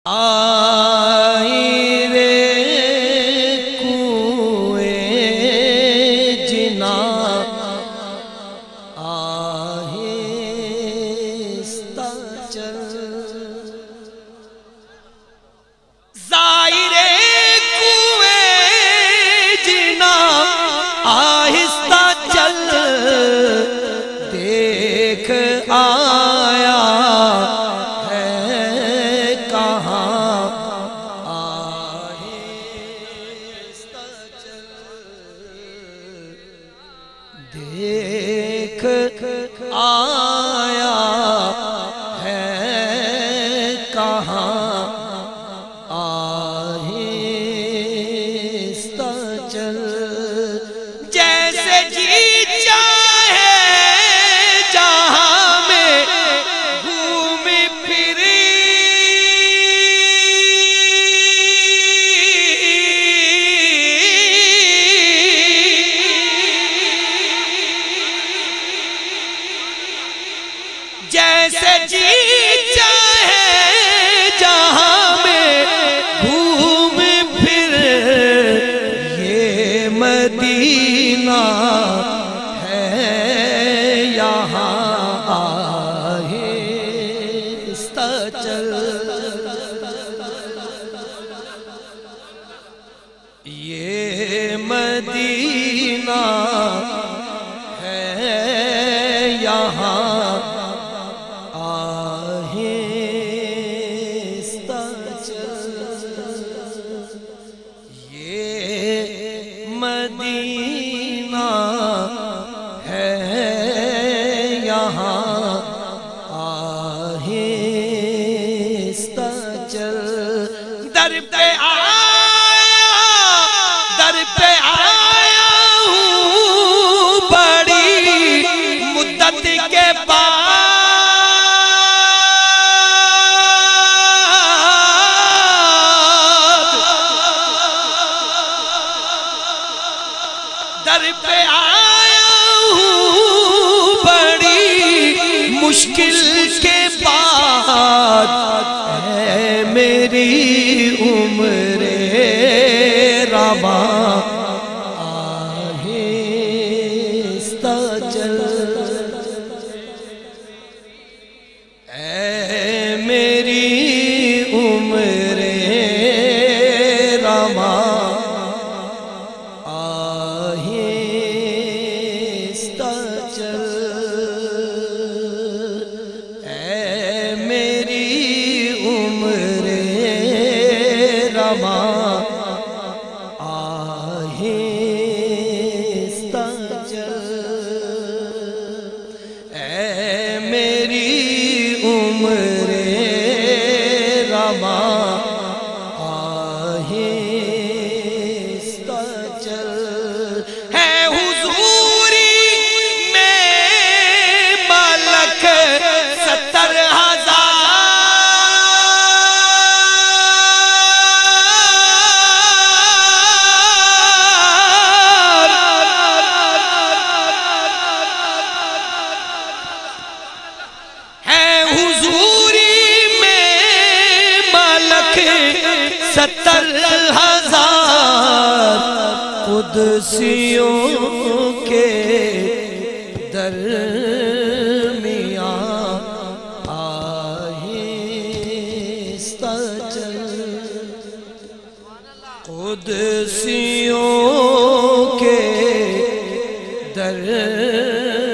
آئی رے کوئے جنا آہستہ چل زائرے کوئے جنا آہستہ چل دیکھ آیا دیکھ آیا ہے کہاں آہستہ چل جیسے جی چاہے جہاں میں گھوم پھری جیسے جی چاہے جہاں میں گھوم پھر یہ مدینہ ہے یہاں آہستہ چل یہ مدینہ ہے یہاں مدینہ ہے یہاں آہستہ چل در پہ آیا ہوں بڑی مدت کے بعد در پہ آیا ہوں بڑی مشکل کے بعد اے میری عمر رواں آہستہ چل اے میری عمر رواں آہستہ چل اے میری عمر رواں آہستہ چل ہے حضوری میں ملک 70,000 70,000 قدسیوں کے درمیان آہستہ چل قدسیوں کے درمیان